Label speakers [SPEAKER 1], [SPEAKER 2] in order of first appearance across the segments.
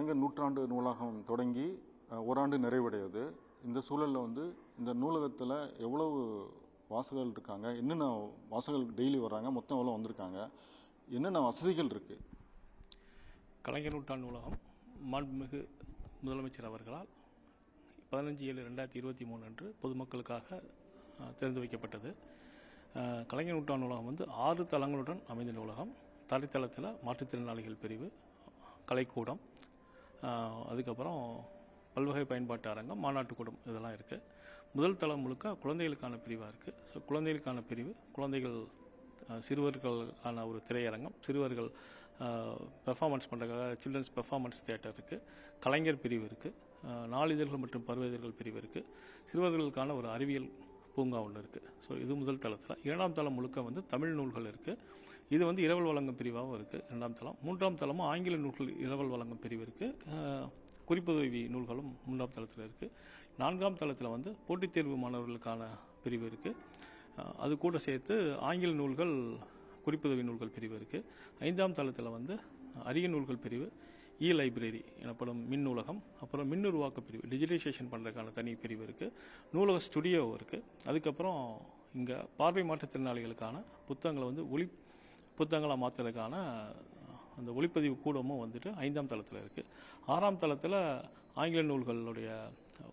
[SPEAKER 1] கலைஞர் நூற்றாண்டு நூலகம் தொடங்கி ஓராண்டு நிறைவடையுது. இந்த சூழலில் வந்து இந்த நூலகத்தில் எவ்வளவு வாசகர்கள் இருக்காங்க, என்னென்ன வாசகர்கள் டெய்லி வர்றாங்க, மொத்தம் எவ்வளோ வந்திருக்காங்க, என்னென்ன வசதிகள் இருக்குது?
[SPEAKER 2] கலைஞர் நூற்றாண்டு நூலகம் மாண்புமிகு முதலமைச்சர் அவர்களால் 15/7/2023 அன்று பொதுமக்களுக்காக திறந்து வைக்கப்பட்டது. கலைஞர் நூற்றாண்டு நூலகம் வந்து 6 தளங்களுடன் அமைந்த நூலகம். தரைத்தளத்தில் மாற்றுத்திறனாளிகள் பிரிவு, கலைக்கூடம், அதுக்கப்புறம் பல்வகை பயன்பாட்டு அரங்கம், மாநாட்டுக்கூடம் இதெல்லாம் இருக்குது. முதல் தளம் முழுக்க குழந்தைகளுக்கான பிரிவாக இருக்குது. ஸோ குழந்தைகளுக்கான பிரிவு, குழந்தைகள் சிறுவர்களுக்கான ஒரு திரையரங்கம், சிறுவர்கள் பெர்ஃபார்மன்ஸ் பண்ணுறதுக்காக சில்ட்ரன்ஸ் பெர்ஃபார்மன்ஸ் தியேட்டர் இருக்குது, கலைஞர் பிரிவு இருக்குது, நாளிதழ்கள் மற்றும் பருவதழ்கள் பிரிவு இருக்குது, சிறுவர்களுக்கான ஒரு அறிவியல் பூங்கா ஒன்று இருக்குது. ஸோ இது முதல் தளத்தில். 2ஆம் தளம் முழுக்க வந்து தமிழ் நூல்கள் இருக்குது. இது வந்து இரவல் வழங்கும் பிரிவாகவும் இருக்குது 2ஆம் தளம். 3ஆம் தளமும் ஆங்கில நூல்கள் இரவல் வழங்கும் பிரிவு இருக்குது. குறிப்புதவி நூல்களும் 3ஆம் தளத்தில் இருக்குது. 4ஆம் தளத்தில் வந்து போட்டித் தேர்வு மாணவர்களுக்கான பிரிவு இருக்குது. அது கூட சேர்த்து ஆங்கில நூல்கள், குறிப்புதவி நூல்கள் பிரிவு இருக்குது. 5ஆம் தளத்தில் வந்து அரிய நூல்கள் பிரிவு, லைப்ரரி எனப்படும் மின் நூலகம், அப்புறம் மின் உருவாக்க பிரிவு, டிஜிட்டலைசேஷன் பண்ணுறதுக்கான தனி பிரிவு இருக்குது. நூலக ஸ்டுடியோ இருக்குது. அதுக்கப்புறம் இங்கே பார்வை மாற்றுத்திறனாளிகளுக்கான புத்தகங்களை வந்து புத்தகங்களாக மாற்றுறதுக்கான அந்த ஒளிப்பதிவு கூடமும் வந்துட்டு 5ஆம் தளத்தில் இருக்குது. 6ஆம் தளத்தில் ஆங்கில நூல்களுடைய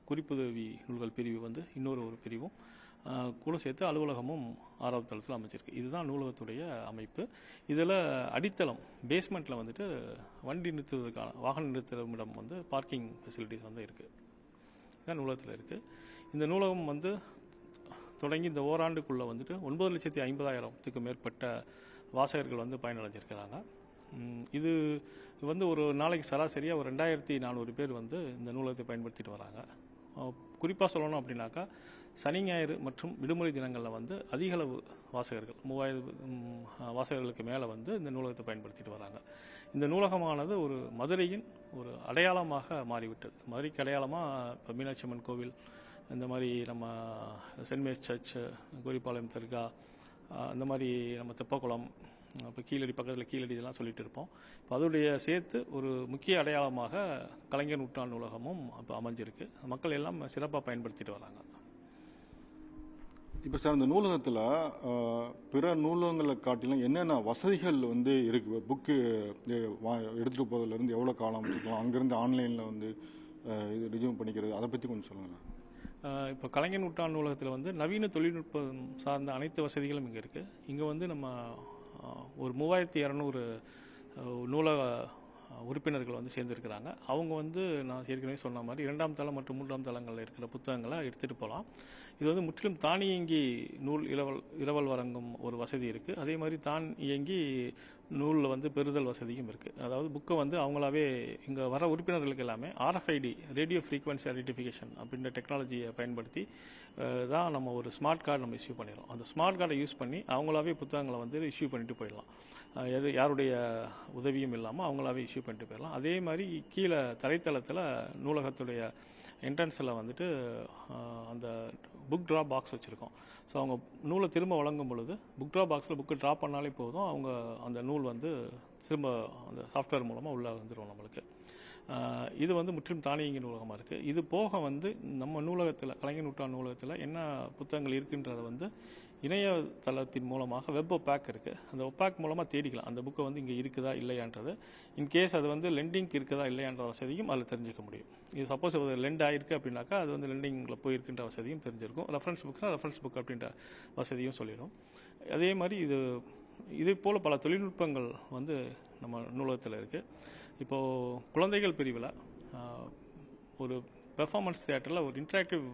[SPEAKER 2] குறிப்புதவி நூல்கள் பிரிவு வந்து இன்னொரு பிரிவும் கூட சேர்த்து அலுவலகமும் 6ஆம் தளத்தில் அமைச்சிருக்கு. இதுதான் நூலகத்துடைய அமைப்பு. இதில் அடித்தளம் பேஸ்மெண்ட்டில் வந்துட்டு வண்டி நிறுத்துவதற்கான வாகன நிறுத்துமிடம் வந்து பார்க்கிங் ஃபெசிலிட்டிஸ் வந்து இருக்குது. இதுதான் நூலகத்தில் இருக்குது. இந்த நூலகம் வந்து தொடங்கி இந்த ஓராண்டுக்குள்ளே வந்துட்டு 9,50,000த்துக்கு மேற்பட்ட வாசகர்கள் வந்து பயனடைஞ்சிருக்கிறாங்க. இது வந்து ஒரு நாளைக்கு சராசரியாக ஒரு 2,400 பேர் வந்து இந்த நூலகத்தை பயன்படுத்திட்டு வராங்க. குறிப்பாக சொல்லணும் அப்படின்னாக்கா, சனி ஞாயிறு மற்றும் விடுமுறை தினங்களில் வந்து அதிக அளவு வாசகர்கள் 3000 வாசகர்களுக்கு மேலே வந்து இந்த நூலகத்தை பயன்படுத்திட்டு வராங்க. இந்த நூலகமானது ஒரு மதுரையின் ஒரு அடையாளமாக மாறிவிட்டது. மதுரைக்கு அடையாளமாக இப்போ மீனாட்சி அம்மன் கோவில், இந்த மாதிரி நம்ம சென்ட் மேரிஸ் சர்ச், கோரிப்பாளையம் தர்கா, இந்த மாதிரி நம்ம தெப்பக்குளம், இப்போ கீழடி, பக்கத்தில் கீழடி இதெல்லாம் சொல்லிட்டு இருப்போம். இப்போ அதோடைய சேர்த்து ஒரு முக்கிய அடையாளமாக கலைஞர் நூற்றாண்டு நூலகமும் இப்போ அமைஞ்சிருக்கு. மக்கள் எல்லாம் சிறப்பாக பயன்படுத்திட்டு வராங்க.
[SPEAKER 1] இப்போ சார், இந்த நூலகத்தில் பிற நூலகங்களை காட்டிலும் என்னென்ன வசதிகள் வந்து இருக்குது? புக்கு எடுத்துகிட்டு போகிறதுலேருந்து எவ்வளோ காலம் வச்சுக்கலாம், அங்கேருந்து ஆன்லைனில் வந்து இது ரிஜியூம் பண்ணிக்கிறது, அதை பற்றி கொஞ்சம் சொல்லுங்கள்.
[SPEAKER 2] இப்போ கலைஞர் நூற்றாண்டு நூலகத்தில் வந்து நவீன தொழில்நுட்பம் சார்ந்த அனைத்து வசதிகளும் இங்கே இருக்குது. இங்கே வந்து நம்ம ஒரு 3200 நூலக உறுப்பினர்கள் வந்து சேர்ந்துருக்கிறாங்க. அவங்க வந்து நான் ஏற்கனவே சொன்ன மாதிரி 2ஆம் தளம் மற்றும் 3ஆம் தளங்களில் இருக்கிற புத்தகங்களை எடுத்துகிட்டு போகலாம். இது வந்து முற்றிலும் தானியங்கி நூல் இரவல் வழங்கும் ஒரு வசதி இருக்குது. அதே மாதிரி தான் இயங்கி நூலில் வந்து பெறுதல் வசதியும் இருக்குது. அதாவது புக்கை வந்து அவங்களாவே இங்கே வர உறுப்பினர்களுக்கு எல்லாமே RFID, ரேடியோ ஃப்ரீக்வன்சி ஐடென்டிஃபிகேஷன் அப்படின்ற டெக்னாலஜியை பயன்படுத்தி தான் நம்ம ஒரு ஸ்மார்ட் கார்டு நம்ம இஷ்யூ பண்ணிடலாம். அந்த ஸ்மார்ட் கார்டை யூஸ் பண்ணி அவங்களாவே புத்தகங்களை வந்து இஷ்யூ பண்ணிட்டு போயிடலாம். யாருடைய உதவியும் இல்லாமல் அவங்களாவே இஷ்யூ பண்ணிட்டு போயிடலாம். அதே மாதிரி கீழே தரைத்தளத்தில் நூலகத்துடைய என்ட்ரன்ஸில் வந்துட்டு அந்த புக் ட்ராப் பாக்ஸ் வச்சுருக்கோம். ஸோ அவங்க நூலை திரும்ப வழங்கும் பொழுது புக் ட்ராப் பாக்ஸில் புக்கு ட்ராப் பண்ணாலே போதும், அவங்க அந்த நூல் வந்து திரும்ப அந்த சாஃப்ட்வேர் மூலமாக உள்ளே வந்துடும் நம்மளுக்கு. இது வந்து முற்றிலும் தானியங்கி நூலகமாக இருக்குது. இது போக வந்து நம்ம நூலகத்தில், கலைஞர் நூற்றாண்டு நூலகத்தில் என்ன புத்தகங்கள் இருக்குன்றதை வந்து இணையதளத்தின் மூலமாக வெப் ஒப்பேக் இருக்குது. அந்த ஒப்பேக் மூலமாக தேடிக்கலாம் அந்த புக்கை வந்து இங்கே இருக்குதா இல்லையான்றது. இன்கேஸ் அது வந்து லெண்டிங் இருக்குதா இல்லையான்ற வசதியும் அதில் தெரிஞ்சுக்க முடியும். இது சப்போஸ் அது லெண்ட் ஆகிருக்கு அப்படின்னாக்கா அது வந்து லெண்டிங்கில் போயிருக்குன்ற வசதியும் தெரிஞ்சிருக்கும். ரெஃபரன்ஸ் புக்னா ரெஃபரன்ஸ் புக் அப்படின்ற வசதியும் சொல்லிடும். அதே மாதிரி இதே போல் பல தொழில்நுட்பங்கள் வந்து நம்ம நூலகத்தில் இருக்குது. இப்போது குழந்தைகள் பிரிவில் ஒரு பெர்ஃபார்மன்ஸ் தியேட்டரில் ஒரு இன்ட்ராக்டிவ்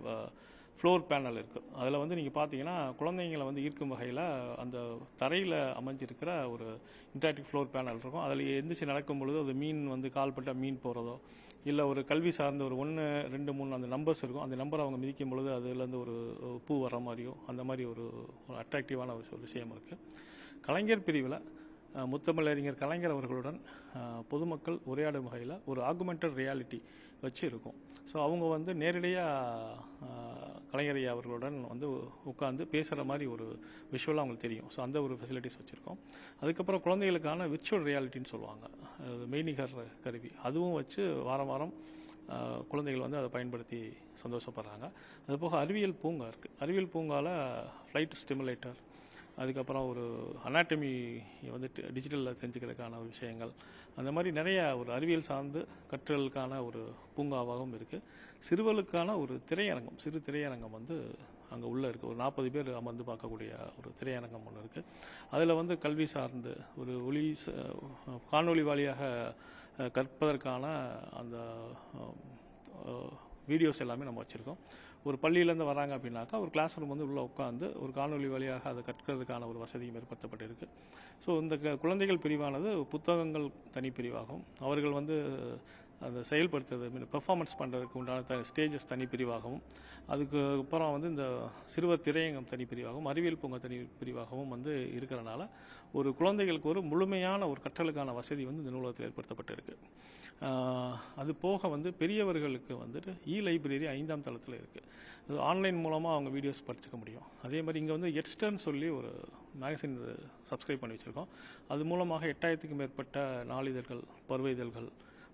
[SPEAKER 2] ஃப்ளோர் பேனல் இருக்குது. அதில் வந்து நீங்கள் பார்த்தீங்கன்னா குழந்தைங்களை வந்து ஈர்க்கும் வகையில் அந்த தரையில் அமைஞ்சிருக்கிற ஒரு இன்ட்ராக்டிவ் ஃப்ளோர் பேனல் இருக்கும். அதில் எந்திரிச்சு நடக்கும் பொழுது அது மீன் வந்து கால்பட்டால் மீன் போகிறதோ, இல்லை ஒரு கல்வி சார்ந்த ஒரு 1, 2, 3 அந்த நம்பர்ஸ் இருக்கும். அந்த நம்பரை அவங்க மிதிக்கும் பொழுது அதுலேருந்து ஒரு பூ வர மாதிரியோ அந்த மாதிரி ஒரு அட்ராக்டிவான ஒரு விஷயம் இருக்குது. கலைஞர் பிரிவில் முத்தமிழறிஞர் கலைஞர் அவர்களுடன் பொதுமக்கள் உரையாடும் வகையில் ஒரு ஆகுமெண்டட் ரியாலிட்டி வச்சு இருக்கும். ஸோ அவங்க வந்து நேரடியாக கலைஞர் ஐயா அவர்களுடன் வந்து உட்காந்து பேசுகிற மாதிரி ஒரு விஷுவலாக அவங்களுக்கு தெரியும். ஸோ அந்த ஒரு ஃபெசிலிட்டிஸ் வச்சுருக்கோம். அதுக்கப்புறம் குழந்தைகளுக்கான விர்ச்சுவல் ரியாலிட்டின்னு சொல்லுவாங்க, அது மெய்நிகர் கருவி, அதுவும் வச்சு வாரம் வாரம் குழந்தைகள் வந்து அதை பயன்படுத்தி சந்தோஷப்படுறாங்க. அதுபோக அறிவியல் பூங்கா இருக்குது. அறிவியல் பூங்காவில் ஃப்ளைட் ஸ்டிமுலேட்டர், அதுக்கப்புறம் ஒரு அனாட்டமி வந்து டிஜிட்டலில் தெரிஞ்சுக்கிறதுக்கான ஒரு விஷயங்கள், அந்த மாதிரி நிறைய ஒரு அறிவியல் சார்ந்து கற்றலுக்கான ஒரு பூங்காவாகவும் இருக்குது. சிறுவர்களுக்கான ஒரு திரையரங்கம், சிறு திரையரங்கம் வந்து அங்கே உள்ளே இருக்குது. ஒரு 40 பேர் அமர்ந்து பார்க்கக்கூடிய ஒரு திரையரங்கம் ஒன்று இருக்குது. அதில் வந்து கல்வி சார்ந்து ஒரு காணொளி வழியாக கற்பதற்கான அந்த வீடியோஸ் எல்லாமே நம்ம வச்சுருக்கோம். ஒரு பள்ளியிலேருந்து வராங்க அப்படின்னாக்கா ஒரு கிளாஸ் ரூம் வந்து உள்ளே உட்காந்து ஒரு காணொலி வழியாக அதை கற்கிறதுக்கான ஒரு வசதியும் ஏற்படுத்தப்பட்டிருக்கு. ஸோ இந்த குழந்தைகள் பிரிவானது புத்தகங்கள் தனிப்பிரிவாகவும், அவர்கள் வந்து அதை செயல்படுத்துறது பெர்ஃபார்மன்ஸ் பண்ணுறதுக்கு உண்டான ஸ்டேஜஸ் தனிப்பிரிவாகவும், அதுக்கு அப்புறம் வந்து இந்த சிறுவர் திரையங்கம் தனிப்பிரிவாகவும், அறிவியல் பூங்கா தனிப்பிரிவாகவும் வந்து இருக்கிறனால ஒரு குழந்தைகளுக்கு ஒரு முழுமையான ஒரு கற்றலுக்கான வசதி வந்து இந்த நூலகத்தில் ஏற்படுத்தப்பட்டிருக்கு. அது போக வந்து பெரியவர்களுக்கு வந்துட்டு லைப்ரரி 5ஆம் தளத்தில் இருக்குது. அது ஆன்லைன் மூலமாக அவங்க வீடியோஸ் படிச்சுக்க முடியும். அதே மாதிரி இங்கே வந்து எட்ஸ்டர்ன்னு சொல்லி ஒரு மேகசின் சப்ஸ்கிரைப் பண்ணி வச்சுருக்கோம். அது மூலமாக 8000க்கும் மேற்பட்ட நாளிதழ்கள், பருவ இதழ்கள்,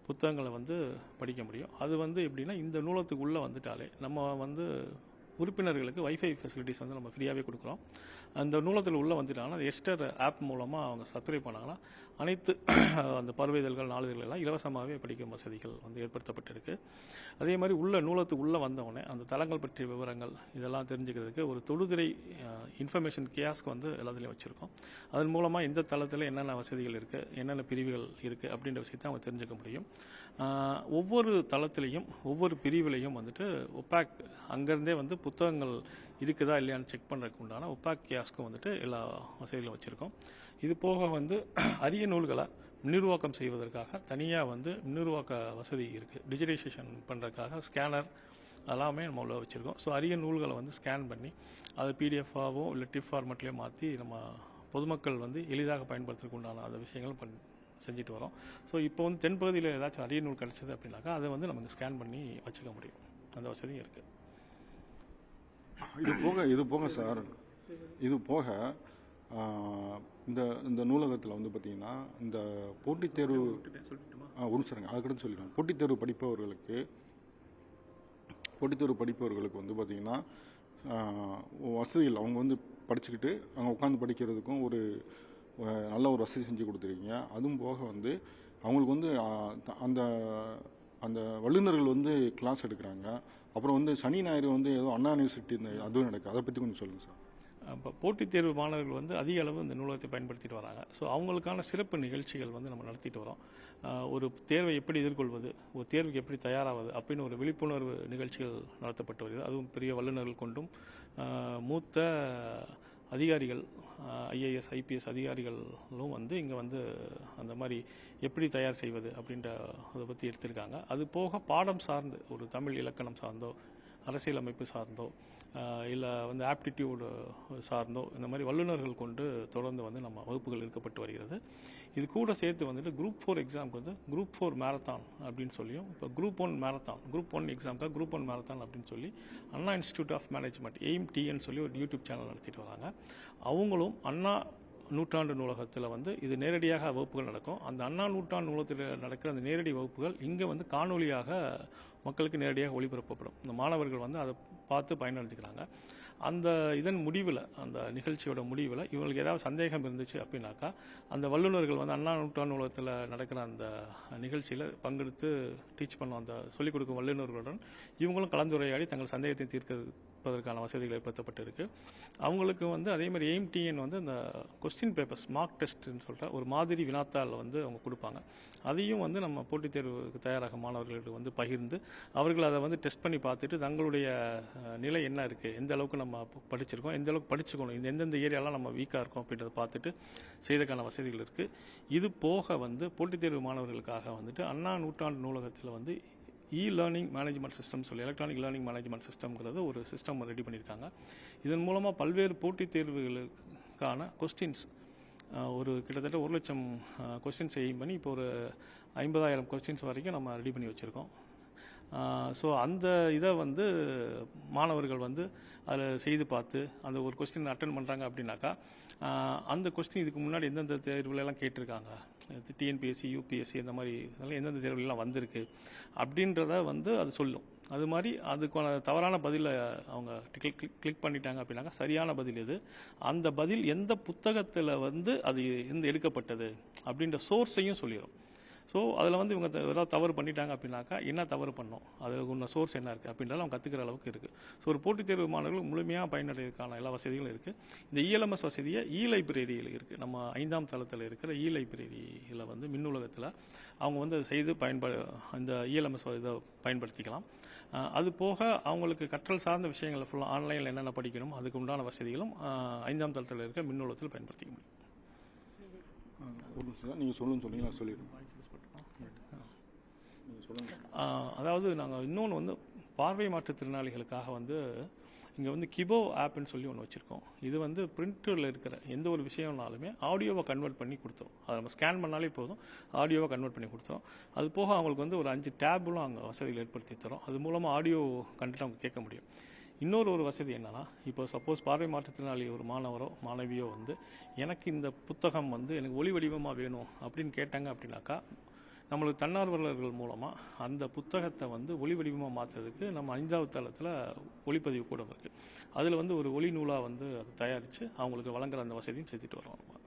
[SPEAKER 2] புத்தகங்களை வந்து படிக்க முடியும். அது வந்து எப்படின்னா இந்த நூலகத்துக்கு உள்ளே வந்துட்டாலே நம்ம வந்து உறுப்பினர்களுக்கு வைஃபை ஃபெசிலிட்டிஸ் வந்து நம்ம ஃப்ரீயாகவே கொடுக்குறோம். அந்த நூலகத்தில் உள்ளே வந்துட்டாங்கன்னா அந்த எஸ்டர் ஆப் மூலமாக அவங்க சப்ஸ்கிரைப் பண்ணாங்கன்னா அனைத்து அந்த பருவ இதழ்கள், நாளிதழ்கள் எல்லாம் இலவசமாகவே படிக்கும் வசதிகள் வந்து ஏற்படுத்தப்பட்டிருக்கு. அதே மாதிரி உள்ள நூலகத்துக்கு உள்ளே வந்தவுடனே அந்த தளங்கள் பற்றிய விவரங்கள் இதெல்லாம் தெரிஞ்சுக்கிறதுக்கு ஒரு தொடுதிரை இன்ஃபர்மேஷன் கியாஸ்க் வந்து எல்லாத்துலேயும் வச்சுருக்கோம். அதன் மூலமாக எந்த தளத்தில் என்னென்ன வசதிகள் இருக்குது, என்னென்ன பிரிவுகள் இருக்குது அப்படின்ற விஷயத்தை அவங்க தெரிஞ்சுக்க முடியும். ஒவ்வொரு தளத்திலையும் ஒவ்வொரு பிரிவிலையும் வந்துட்டு ஒப்பாக் அங்கேருந்தே வந்து புத்தகங்கள் இருக்குதா இல்லையான்னு செக் பண்ணுறதுக்கு உண்டான ஒப்பாக் கியாஸ்க்கும் வந்துட்டு எல்லா வசதிகளும் வச்சுருக்கோம். இது போக வந்து அரிய நூல்களை மின்னுருவாக்கம் செய்வதற்காக தனியாக வந்து மின்னுருவாக்க வசதி இருக்குது. டிஜிட்டலைசேஷன் பண்ணுறதுக்காக ஸ்கேனர் எல்லாமே நம்ம உள்ள வச்சுருக்கோம். ஸோ அரிய நூல்களை வந்து ஸ்கேன் பண்ணி அதை பிடிஎஃபாகவோ இல்லை டிஃப் ஃபார்மெட்லேயோ மாற்றி நம்ம பொதுமக்கள் வந்து எளிதாக பயன்படுத்துறதுக்கு உண்டான அந்த விஷயங்களும் செஞ்சுட்டு வரோம். ஸோ இப்போ வந்து தென்பகுதியில் ஏதாச்சும் அரிய நூல் கிடச்சிது அப்படின்னாக்கா அதை வந்து நமக்கு ஸ்கேன் பண்ணி வச்சுக்க முடியும். அந்த வசதியும் இருக்குது.
[SPEAKER 1] இது போக சார், இது போக இந்த நூலகத்தில் வந்து பார்த்திங்கன்னா இந்த போட்டித் தேர்வு ஒரு நிமிஷம் அதுக்கடுத்து சொல்லிடுவேன். போட்டித் தேர்வு படிப்பவர்களுக்கு வந்து பார்த்திங்கன்னா வசதிகள் அவங்க வந்து படிச்சுக்கிட்டு அவங்க உட்காந்து படிக்கிறதுக்கும் ஒரு நல்ல ஒரு வசதி செஞ்சு கொடுத்துருக்கீங்க. அதுவும் போக வந்து அவங்களுக்கு வந்து அந்த அந்த வல்லுநர்கள் வந்து கிளாஸ் எடுக்கிறாங்க. அப்புறம் வந்து சனி ஞாயிறு வந்து ஏதோ அண்ணா யூனிவர்சிட்டி அதுவும் நடக்குது. அதை பற்றி கொஞ்சம் சொல்லுங்கள் சார்.
[SPEAKER 2] இப்போ போட்டித் தேர்வு மாணவர்கள் வந்து அதிக அளவு இந்த நூலகத்தை பயன்படுத்திட்டு வராங்க. ஸோ அவங்களுக்கான சிறப்பு நிகழ்ச்சிகள் வந்து நம்ம நடத்திட்டு வரோம். ஒரு தேர்வை எப்படி எதிர்கொள்வது, ஒரு தேர்வுக்கு எப்படி தயாராவது அப்படின்னு ஒரு விழிப்புணர்வு நிகழ்ச்சிகள் நடத்தப்பட்டு வருகிறது. அதுவும் பெரிய வல்லுநர்கள் கொண்டும் மூத்த அதிகாரிகள், ஐஏஎஸ் ஐபிஎஸ் அதிகாரிகளும் வந்து இங்கே வந்து அந்த மாதிரி எப்படி தயார் செய்வது அப்படின்ற அதை பற்றி எடுத்திருக்காங்க. அது போக பாடம் சார்ந்து ஒரு தமிழ் இலக்கணம் சார்ந்தோ, அரசியலமைப்பு சார்ந்தோ, இல்லை வந்து ஆப்டிடியூடு சார்ந்தோ இந்த மாதிரி வல்லுநர்கள் கொண்டு தொடர்ந்து வந்து நம்ம வகுப்புகள் எடுக்கப்பட்டு வருகிறது. இது கூட சேர்த்து வந்துட்டு குரூப் 4 எக்ஸாமுக்கு வந்து குரூப் 4 மேரத்தான் அப்படின்னு சொல்லியும், இப்போ குரூப் 1 எக்ஸாமுக்காக குரூப் 1 மேரத்தான் அப்படின்னு சொல்லி அண்ணா இன்ஸ்டிடியூட் ஆஃப் மேனேஜ்மெண்ட் AIMTன்னு சொல்லி ஒரு யூடியூப் சேனல் நடத்திட்டு வராங்க. அவங்களும் அண்ணா நூற்றாண்டு நூலகத்தில் வந்து இது நேரடியாக வகுப்புகள் நடக்கும். அந்த அண்ணா நூற்றாண்டு நூலகத்தில் நடக்கிற அந்த நேரடி வகுப்புகள் இங்கே வந்து காணொலியாக மக்களுக்கு நேரடியாக ஒளிபரப்பப்படும். இந்த மாணவர்கள் வந்து அதை பார்த்து பயனடைஞ்சுக்கிறாங்க. அந்த இதன் முடிவில், அந்த நிகழ்ச்சியோட முடிவில் இவங்களுக்கு ஏதாவது சந்தேகம் இருந்துச்சு அப்படின்னாக்கா அந்த வல்லுநர்கள் வந்து அண்ணா நூற்றாண்டு நூலகத்தில் நடக்கிற அந்த நிகழ்ச்சியில் பங்கெடுத்து டீச் பண்ணும் அந்த சொல்லிக் கொடுக்கும் வல்லுநர்களுடன் இவங்களும் கலந்துரையாடி தங்கள் சந்தேகத்தை தீர்ப்பதற்கான வசதிகள் ஏற்படுத்தப்பட்டிருக்கு. அவங்களுக்கு வந்து அதே மாதிரி AIMTN வந்து அந்த கொஸ்டின் பேப்பர்ஸ் மார்க் டெஸ்ட்னு சொல்கிற ஒரு மாதிரி வினாத்தாள் வந்து அவங்க கொடுப்பாங்க. அதையும் வந்து நம்ம போட்டித் தேர்வுக்கு தயாராக மாணவர்களுக்கு வந்து பகிர்ந்து அவர்கள் அதை வந்து டெஸ்ட் பண்ணி பார்த்துட்டு தங்களுடைய நிலை என்ன இருக்குது, எந்த அளவுக்கு நம்ம படிச்சிருக்கோம், எந்த அளவுக்கு படிச்சுக்கணும், எந்தெந்த ஏரியாலாம் நம்ம வீக்காக இருக்கோம் அப்படின்றத பார்த்துட்டு செய்ததுக்கான வசதிகள் இருக்குது. இது போக வந்து போட்டித் தேர்வு மாணவர்களுக்காக வந்துட்டு அண்ணா நூற்றாண்டு நூலகத்தில் வந்து லேர்னிங் மேனேஜ்மெண்ட் சிஸ்டம் சொல்லி எலக்ட்ரானிக் லேர்னிங் மேனேஜ்மெண்ட் சிஸ்டம்ங்கிறது ஒரு சிஸ்டம் ரெடி பண்ணியிருக்காங்க. இதன் மூலமாக பல்வேறு போட்டித் தேர்வுகளுக்கான கொஸ்டின்ஸ் ஒரு கிட்டத்தட்ட 1,00,000 கொஸ்டின்ஸ் எய்ம் பண்ணி இப்போ ஒரு 50,000 கொஸ்டின்ஸ் வரைக்கும் நம்ம ரெடி பண்ணி வச்சுருக்கோம். ஸோ அந்த இதை வந்து மாணவர்கள் வந்து அதில் செய்து பார்த்து அந்த ஒரு கொஸ்டின் அட்டன் பண்ணுறாங்க அப்படின்னாக்கா, அந்த கொஸ்டின் இதுக்கு முன்னாடி எந்தெந்த தேர்வுகளெல்லாம் கேட்டிருக்காங்க, டிஎன்பிஎஸ்சி, யூபிஎஸ்சி இந்த மாதிரி இதெல்லாம் எந்தெந்த தேர்வுகளெல்லாம் வந்திருக்கு அப்படின்றத வந்து அது சொல்லும். அது மாதிரி அதுக்கான தவறான பதிலை அவங்க கிளிக் பண்ணிட்டாங்க அப்படின்னாக்கா, சரியான பதில் எது, அந்த பதில் எந்த புத்தகத்தில் வந்து அது எடுக்கப்பட்டது அப்படின்ற சோர்ஸையும் சொல்லிடும். ஸோ அதில் வந்து இவங்க ஏதாவது தவறு பண்ணிட்டாங்க அப்படின்னாக்கா என்ன தவறு பண்ணோம், அது உள்ள சோர்ஸ் என்ன இருக்குது அப்படின்றத அவங்க கற்றுக்கிற அளவுக்கு இருக்குது. ஸோ ஒரு போட்டித் தேர்வு மாணவர்கள் முழுமையாக பயனடைவதற்கான எல்லா வசதிகளும் இருக்குது. இந்த இஎல்எம்எஸ் வசதியை லைப்ரரியில் இருக்குது. நம்ம 5ஆம் தளத்தில் இருக்கிற லைப்ரரியில் வந்து மின்னூலகத்தில் அவங்க வந்து செய்து இந்த இஎல்எம்எஸ் இதை பயன்படுத்திக்கலாம். அது போக அவங்களுக்கு கற்றல் சார்ந்த விஷயங்கள் ஃபுல்லாக ஆன்லைனில் என்னென்ன படிக்கணும் அதுக்கு உண்டான வசதிகளும் 5ஆம் தளத்தில் இருக்க மின்னூலகத்தில் பயன்படுத்திக்க முடியும்.
[SPEAKER 1] நீங்கள் சொல்லுங்க நான் சொல்லிடுறேன்.
[SPEAKER 2] அதாவது நாங்கள் இன்னொன்று வந்து பார்வை மாற்றுத்திறனாளிகளுக்காக வந்து இங்கே வந்து கிபோ ஆப்னு சொல்லி ஒன்று வச்சுருக்கோம். இது வந்து பிரிண்டரில் இருக்கிற எந்த ஒரு விஷயம்னாலுமே ஆடியோவை கன்வெர்ட் பண்ணி கொடுத்தோம். அதை நம்ம ஸ்கேன் பண்ணாலே போதும், ஆடியோவை கன்வெர்ட் பண்ணி கொடுத்தோம். அது போக அவங்களுக்கு வந்து ஒரு 5 டேபும் அங்கே வசதிகள் ஏற்படுத்தி தரோம். அது மூலமாக ஆடியோ கண்டென்ட் அவங்க கேட்க முடியும். இன்னொரு வசதி என்னென்னா, இப்போ சப்போஸ் பார்வை மாற்றுத்திறனாளி ஒரு மாணவரோ மாணவியோ வந்து எனக்கு இந்த புத்தகம் வந்து எனக்கு ஒளி வடிவமாக வேணும் அப்படின்னு கேட்டாங்க அப்படின்னாக்கா, நம்மளுக்கு தன்னார்வலர்கள் மூலமாக அந்த புத்தகத்தை வந்து ஒளி வடிவமாக மாற்றுறதுக்கு நம்ம 5ஆவது தளத்தில் ஒளிப்பதிவு கூட இருக்குது. அதில் வந்து ஒரு ஒளி நூலாக வந்து அதை தயாரித்து அவங்களுக்கு வழங்குற அந்த வசதியும் செஞ்சுட்டு வரோம். நம்ம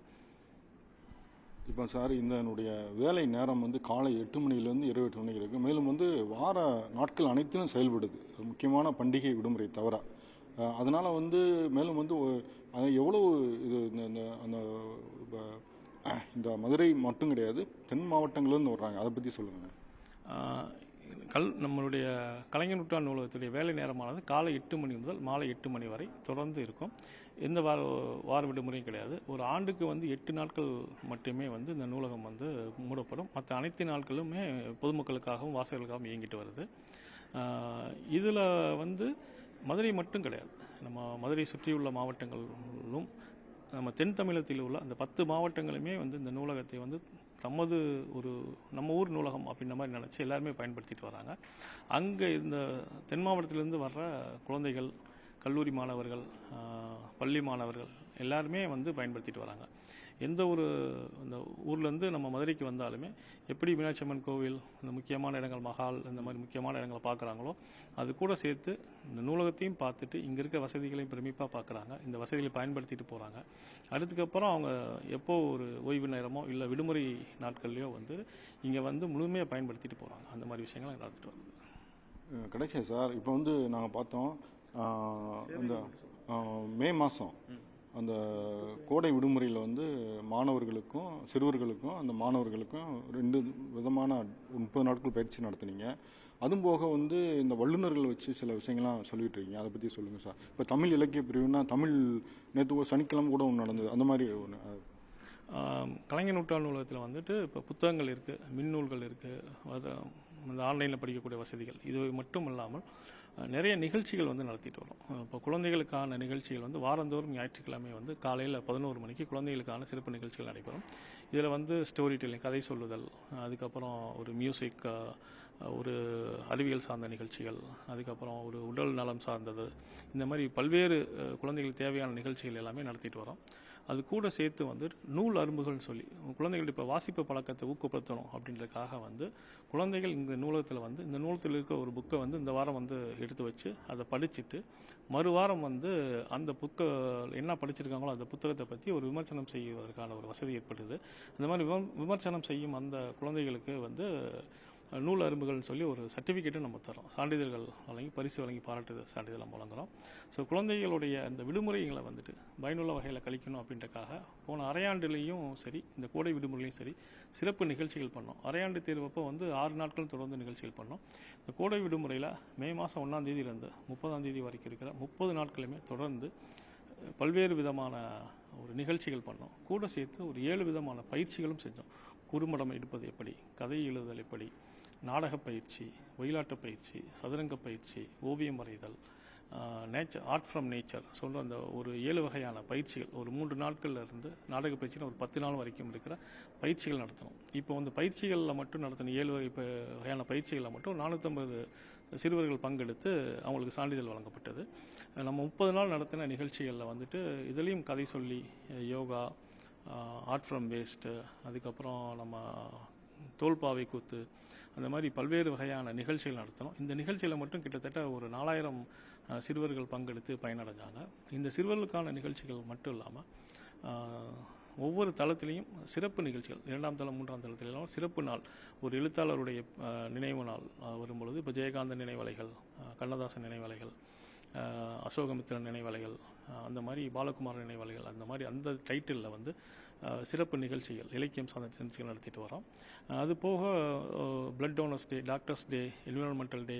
[SPEAKER 1] இப்போ சார், என்னுடைய வேலை நேரம் வந்து காலை 8 மணிலேருந்து 28 மணிக்கு இருக்குது. மேலும் வந்து வார நாட்கள் அனைத்திலும் செயல்படுது, முக்கியமான பண்டிகை விடுமுறை தவிர. அதனால் வந்து மேலும் வந்து எவ்வளவு இது அந்த இந்த மதுரை மட்டும் கிடையாது, தென் மாவட்டங்கள்லேருந்து வர்றாங்க, அதை பற்றி சொல்லுங்கள்.
[SPEAKER 2] நம்மளுடைய கலைஞர் நூற்றாண்டு நூலகத்துடைய வேலை நேரமானது காலை 8 மணி முதல் மாலை 8 மணி வரை தொடர்ந்து இருக்கும். எந்த வார விடுமுறையும் கிடையாது. ஒரு ஆண்டுக்கு வந்து 8 நாட்கள் மட்டுமே வந்து இந்த நூலகம் வந்து மூடப்படும். மற்ற அனைத்து நாட்களுமே பொதுமக்களுக்காகவும் வாசகர்களுக்காகவும் இயங்கிட்டு வருது. இதில் வந்து மதுரை மட்டும் கிடையாது, நம்ம மதுரை சுற்றியுள்ள மாவட்டங்களிலும் நம்ம தென் தமிழகத்தில் உள்ள அந்த 10 மாவட்டங்களுமே வந்து இந்த நூலகத்தை வந்து நம்ம ஊர் நூலகம் அப்படின்ற மாதிரி நினச்சி எல்லாருமே பயன்படுத்திட்டு வராங்க. அங்கே இந்த தென் மாவட்டத்திலேருந்து வர்ற குழந்தைகள், கல்லூரி மாணவர்கள், பள்ளி மாணவர்கள் எல்லாருமே வந்து பயன்படுத்திட்டு வராங்க. எந்த ஒரு இந்த ஊர்லேருந்து நம்ம மதுரைக்கு வந்தாலுமே எப்படி மீனாட்சி அம்மன் கோவில், இந்த முக்கியமான இடங்கள், மஹால், இந்த மாதிரி முக்கியமான இடங்களை பார்க்குறாங்களோ அது கூட சேர்த்து இந்த நூலகத்தையும் பார்த்துட்டு இங்கே இருக்க வசதிகளையும் பிரமிப்பாக பார்க்குறாங்க. இந்த வசதிகளை பயன்படுத்திட்டு போகிறாங்க. அதுக்கப்புறம் அவங்க எப்போ ஒரு ஓய்வு நேரமோ இல்லை விடுமுறை நாட்கள்லையோ வந்து இங்கே வந்து முழுமையாக பயன்படுத்திட்டு போகிறாங்க. அந்த மாதிரி விஷயங்கள் நடந்துட்டு வருது.
[SPEAKER 1] கிடைச்சா சார், இப்போ வந்து நாங்கள் பார்த்தோம், இந்த மே மாதம் அந்த கோடை விடுமுறையில் வந்து மாணவர்களுக்கும் சிறுவர்களுக்கும் அந்த மாணவர்களுக்கும் 2 விதமான 30 நாட்கள் பயிற்சி நடத்துனீங்க. அதுவும் போக வந்து இந்த வல்லுநர்கள் வச்சு சில விஷயங்கள்லாம் சொல்லிட்டு இருக்கீங்க, அதை பற்றி சொல்லுங்கள் சார். இப்போ தமிழ் இலக்கிய பிரிவுனா தமிழ் நேற்று சனிக்கிழமை கூட ஒன்று நடந்தது, அந்த மாதிரி ஒன்று.
[SPEAKER 2] கலைஞர் நூற்றாண்டு நூலகத்தில் வந்துட்டு இப்போ புத்தகங்கள் இருக்குது, மின்னூல்கள் இருக்குது, அது இந்த ஆன்லைனில் படிக்கக்கூடிய வசதிகள், இது மட்டும் இல்லாமல் நிறைய நிகழ்ச்சிகள் வந்து நடத்திட்டு வரோம். இப்போ குழந்தைகளுக்கான நிகழ்ச்சிகள் வந்து வாரந்தோறும் ஞாயிற்றுக்கிழமை வந்து காலையில் 11 மணிக்கு குழந்தைகளுக்கான சிறப்பு நிகழ்ச்சிகள் நடைபெறும். இதில் வந்து ஸ்டோரி டெல்லிங், கதை சொல்லுதல், அதுக்கப்புறம் ஒரு மியூசிக், ஒரு அறிவியல் சார்ந்த நிகழ்ச்சிகள், அதுக்கப்புறம் ஒரு உடல் நலம் சார்ந்தது, இந்த மாதிரி பல்வேறு குழந்தைகளுக்கு தேவையான நிகழ்ச்சிகள் எல்லாமே நடத்திட்டு வரோம். அது கூட சேர்த்து வந்து நூல் அரும்புகள்னு சொல்லி குழந்தைகள் இப்போ வாசிப்பு பழக்கத்தை ஊக்கப்படுத்தணும் அப்படின்றதுக்காக வந்து குழந்தைகள் இந்த நூலகத்தில் வந்து இந்த நூலகத்தில் இருக்க ஒரு புக்கை வந்து இந்த வாரம் வந்து எடுத்து வச்சு அதை படிச்சுட்டு மறுவாரம் வந்து அந்த புக்கை என்ன படிச்சிருக்காங்களோ அந்த புத்தகத்தை பற்றி ஒரு விமர்சனம் செய்வதற்கான ஒரு வசதி ஏற்படுது. அந்த மாதிரி விமர்சனம் செய்யும் அந்த குழந்தைகளுக்கு வந்து நூல் அரும்புகள்னு சொல்லி ஒரு சர்டிஃபிகேட்டும் நம்ம தரோம். சான்றிதழ்கள் வழங்கி பரிசு வழங்கி பாராட்டு சான்றிதழ் நம்ம வழங்குறோம். ஸோ குழந்தைகளுடைய அந்த விடுமுறைகளை வந்துட்டு பயனுள்ள வகையில் கழிக்கணும் அப்படின்றக்காக போன அரையாண்டுலேயும் சரி இந்த கோடை விடுமுறையிலையும் சரி சிறப்பு நிகழ்ச்சிகள் பண்ணோம். அரையாண்டு தேர்வப்போ வந்து 6 நாட்கள் தொடர்ந்து நிகழ்ச்சிகள் பண்ணோம். இந்த கோடை விடுமுறையில் மே மாதம் 1ஆம் தேதியிலேருந்து 30ஆம் தேதி வரைக்கும் இருக்கிற 30 நாட்களுமே தொடர்ந்து பல்வேறு விதமான ஒரு நிகழ்ச்சிகள் பண்ணோம். கூட சேர்த்து ஒரு 7 விதமான பயிற்சிகளும் செஞ்சோம். குறும்படம் எடுப்பது எப்படி, கதை எழுதுதல் எப்படி, நாடக பயிற்சி, ஒயிலாட்ட பயிற்சி, சதுரங்க பயிற்சி, ஓவியம் வரைதல், ஆர்ட் ஃப்ரம் நேச்சர் சொல்கிற அந்த ஒரு 7 வகையான பயிற்சிகள் ஒரு 3 நாட்கள்ல இருந்து நாடக பயிற்சியில் ஒரு 10 நாள் வரைக்கும் இருக்கிற பயிற்சிகள் நடத்தணும். இப்போ வந்து பயிற்சிகளில் மட்டும் நடத்தின 7 வகையான பயிற்சிகளில் மட்டும் 450 சிறுவர்கள் பங்கெடுத்து அவங்களுக்கு சான்றிதழ் வழங்கப்பட்டது. நம்ம 30 நாள் நடத்தின நிகழ்ச்சிகளில் வந்துட்டு இதுலேயும் கதை சொல்லி, யோகா, ஆர்ட் ஃப்ரம் வேஸ்ட்டு, அதுக்கப்புறம் நம்ம தோல்பாவை கூத்து, அந்த மாதிரி பல்வேறு வகையான நிகழ்ச்சிகள் நடத்தணும். இந்த நிகழ்ச்சியில் மட்டும் கிட்டத்தட்ட ஒரு 4000 சிறுவர்கள் பங்கெடுத்து பயனடைஞ்சாங்க. இந்த சிறுவர்களுக்கான நிகழ்ச்சிகள் மட்டும் இல்லாமல் ஒவ்வொரு தளத்திலையும் சிறப்பு நிகழ்ச்சிகள் 2ஆம் தளம் 3ஆம் தளத்திலாம் சிறப்பு நாள், ஒரு எழுத்தாளருடைய நினைவு நாள் வரும்பொழுது இப்போ ஜெயகாந்தன் நினைவலைகள், கண்ணதாசன் நினைவலைகள், அசோகமித்திரன் நினைவலைகள், அந்த மாதிரி பாலகுமார் நினைவலைகள், அந்த மாதிரி அந்த டைட்டிலில் வந்து சிறப்பு நிகழ்ச்சிகள், இலக்கியம் சார்ந்த நிகழ்ச்சிகள் நடத்திட்டு வரோம். அது போக blood donors day, doctors day, environmental day,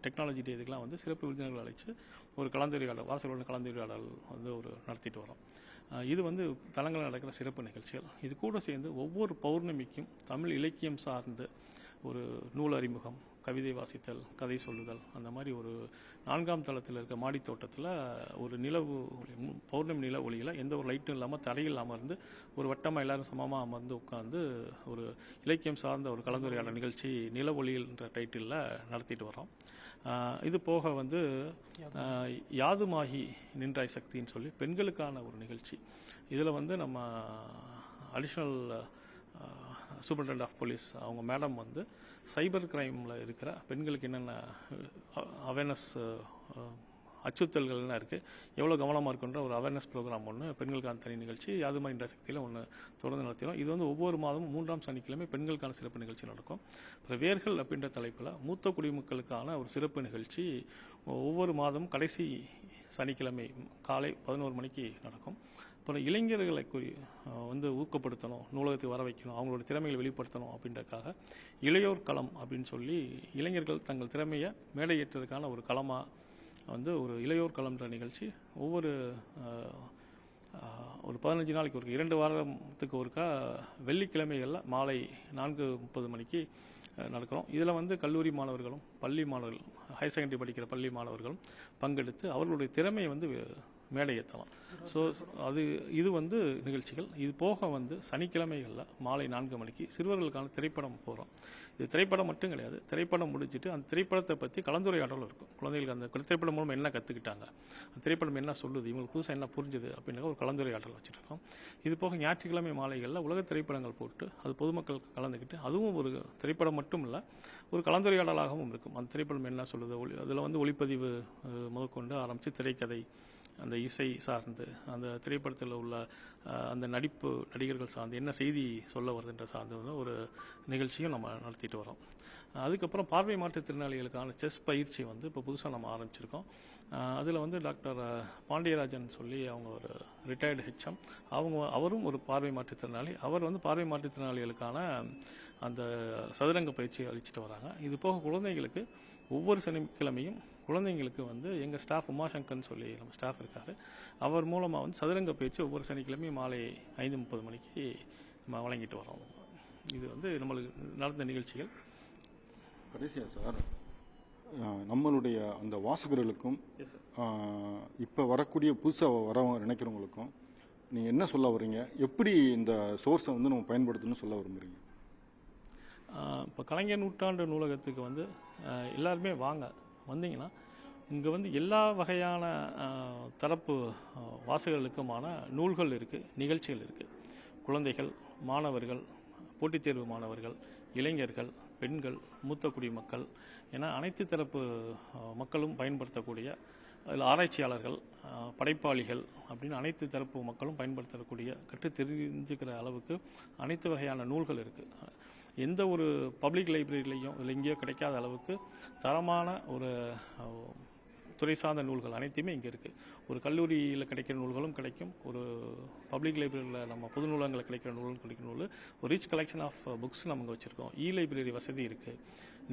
[SPEAKER 2] technology day, இதுக்கெல்லாம் வந்து சிறப்பு விருந்தினர்கள் அழைச்சு ஒரு கலந்துரையாடல், வாசலுடன் கலந்துரையாடல் வந்து ஒரு நடத்திட்டு வரோம். இது வந்து தலங்களில் நடக்கிற சிறப்பு நிகழ்ச்சிகள். இது கூட சேர்ந்து ஒவ்வொரு பௌர்ணமிக்கும் தமிழ் இலக்கியம் சார்ந்து ஒரு நூல் அறிமுகம், கவிதை வாசித்தல், கதை சொல்லுதல், அந்த மாதிரி ஒரு 4ஆம் தளத்தில் இருக்க மாடித்தோட்டத்தில் ஒரு நிலவு பௌர்ணமி நில ஒளியில் எந்த ஒரு லைட்டும் இல்லாமல் தரையில் அமர்ந்து ஒரு வட்டமாக எல்லாரும் சமமாக அமர்ந்து உட்காந்து ஒரு இலக்கியம் சார்ந்த ஒரு கலந்துரையாடல் நிகழ்ச்சி நில ஒளின்ற டைட்டிலில் நடத்திட்டு வரோம். இது போக வந்து யாதுமாகி நின்றாய் சக்தின்னு சொல்லி பெண்களுக்கான ஒரு நிகழ்ச்சி. இதில் வந்து நம்ம அடிஷ்னல் சூப்பரிண்டென்டென்ட் ஆஃப் போலீஸ் அவங்க மேடம் வந்து சைபர் கிரைமில் இருக்கிற பெண்களுக்கு என்னென்ன அவேர்னஸ் அச்சுறுத்தல்கள்லாம் இருக்குது, எவ்வளோ கவனமாக இருக்குன்ற ஒரு அவேர்னஸ் ப்ரோக்ராம் ஒன்று பெண்களுக்கான தனி நிகழ்ச்சி யாதுமாகி நின்றாய் சக்தியில் ஒன்று தொடர்ந்து நடத்தினோம். இது வந்து ஒவ்வொரு மாதமும் 3ஆம் சனிக்கிழமை பெண்களுக்கான சிறப்பு நிகழ்ச்சி நடக்கும். அப்புறம் வேர்கள் அப்படின்ற தலைப்பில் மூத்த குடிமக்களுக்கான ஒரு சிறப்பு நிகழ்ச்சி ஒவ்வொரு மாதமும் கடைசி சனிக்கிழமை காலை 11 மணிக்கு நடக்கும். அப்புறம் இளைஞர்களை வந்து ஊக்கப்படுத்தணும், நூலகத்துக்கு வர வைக்கணும், அவங்களோட திறமைகளை வெளிப்படுத்தணும் அப்படின்றதுக்காக இளையோர் களம் அப்படின்னு சொல்லி இளைஞர்கள் தங்கள் திறமையை மேடையேற்றதுக்கான ஒரு களமாக வந்து ஒரு இளையோர் களம்ன்ற நிகழ்ச்சி ஒவ்வொரு ஒரு 15 நாளைக்கு ஒரு 2 வாரத்துக்கு ஒருக்கா வெள்ளிக்கிழமைகளில் மாலை 4:30 மணிக்கு நடக்கிறோம். இதில் வந்து கல்லூரி மாணவர்களும் பள்ளி மாணவர்கள், ஹையர் செகண்டரி படிக்கிற பள்ளி மாணவர்களும் பங்கெடுத்து அவர்களுடைய திறமையை வந்து மேடையேற்றலாம். ஸோ இது வந்து நிகழ்ச்சிகள். இது போக வந்து சனிக்கிழமைகளில் மாலை 4 மணிக்கு சிறுவர்களுக்கான திரைப்படம் போகிறோம். இது திரைப்படம் மட்டும் கிடையாது, திரைப்படம் முடிச்சுட்டு அந்த திரைப்படத்தை பற்றி கலந்துரையாடலும் இருக்கும். குழந்தைகளுக்கு அந்த திரைப்படம் மூலம் என்ன கற்றுக்கிட்டாங்க, அந்த திரைப்படம் என்ன சொல்லுது, இவங்களுக்கு புதுசாக என்ன புரிஞ்சுது அப்படின்ற ஒரு கலந்துரையாடல் வச்சுருக்கோம். இது போக ஞாயிற்றுக்கிழமை மாலைகளில் உலக திரைப்படங்கள் போட்டு அது பொதுமக்கள் கலந்துக்கிட்டு அதுவும் ஒரு திரைப்படம் மட்டும் இல்லை, ஒரு கலந்துரையாடலாகவும் இருக்கும். அந்த திரைப்படம் என்ன சொல்லுது, அதில் வந்து ஒளிப்பதிவு முதற்கொண்டு ஆரம்பித்து திரைக்கதை, அந்த இசை சார்ந்து, அந்த திரைப்படத்தில் உள்ள அந்த நடிகர்கள் சார்ந்து என்ன செய்தி சொல்ல வருதுன்ற சார்ந்து வந்து ஒரு நிகழ்ச்சியும் நம்ம நடத்திட்டு வரோம். அதுக்கப்புறம் பார்வை மாற்றுத்திறனாளிகளுக்கான செஸ் பயிற்சி வந்து இப்போ புதுசாக நம்ம ஆரம்பிச்சிருக்கோம். அதில் வந்து டாக்டர் பாண்டியராஜன் சொல்லி அவங்க ஒரு ரிட்டையர்டு ஹெச்எம், அவரும் ஒரு பார்வை மாற்றுத்திறனாளி. அவர் வந்து பார்வை மாற்றுத்திறனாளிகளுக்கான அந்த சதுரங்க பயிற்சி அளிச்சுட்டு வராங்க. இது போக குழந்தைகளுக்கு ஒவ்வொரு சனிக்கிழமையும் குழந்தைங்களுக்கு வந்து எங்கள் ஸ்டாஃப் உமாசங்கர்னு சொல்லி நம்ம ஸ்டாஃப் இருக்கார், அவர் மூலமாக வந்து சதுரங்க பயிற்சி ஒவ்வொரு சனிக்கிழமையும் மாலை 5:30 மணிக்கு நம்ம வழங்கிட்டு வரோம். இது வந்து நம்மளுக்கு நடந்த நிகழ்ச்சிகள்.
[SPEAKER 1] கடைசியாக சார், நம்மளுடைய அந்த வாசகர்களுக்கும் இப்போ வரக்கூடிய புதுசாக வர நினைக்கிறவங்களுக்கும் நீங்கள் என்ன சொல்ல வர்றீங்க, எப்படி இந்த சோர்ஸை வந்து நம்ம பயன்படுத்தணும்னு சொல்ல விரும்புகிறீங்க?
[SPEAKER 2] இப்போ கலைஞர் நூற்றாண்டு நூலகத்துக்கு வந்து எல்லாருமே வந்தீங்கன்னா இங்கே வந்து எல்லா வகையான தரப்பு வாசகர்களுக்குமான நூல்கள் இருக்குது, நிகழ்ச்சிகள் இருக்குது. குழந்தைகள், மாணவர்கள், போட்டித் தேர்வு மாணவர்கள், இளைஞர்கள், பெண்கள், மூத்த குடிமக்கள் என அனைத்து தரப்பு மக்களும் பயன்படுத்தக்கூடிய, அதில் ஆராய்ச்சியாளர்கள், படைப்பாளிகள் அப்படின்னு அனைத்து தரப்பு மக்களும் பயன்படுத்தக்கூடிய, கற்று தெரிஞ்சுக்கிற அளவுக்கு அனைத்து வகையான நூல்கள் இருக்குது. எந்த ஒரு பப்ளிக் லைப்ரரியிலையும் இல்லை எங்கேயோ கிடைக்காத அளவுக்கு தரமான ஒரு துறை சார்ந்த நூல்கள் அனைத்துமே இங்கே இருக்குது. ஒரு கல்லூரியில் கிடைக்கிற நூல்களும் கிடைக்கும், ஒரு பப்ளிக் லைப்ரரியில் நம்ம பொது நூலகங்களில் கிடைக்கிற நூல்களும் கிடைக்கிற நூல், ஒரு ரிச் கலெக்ஷன் ஆஃப் புக்ஸ் நம்ம வச்சுருக்கோம். லைப்ரரி வசதி இருக்குது,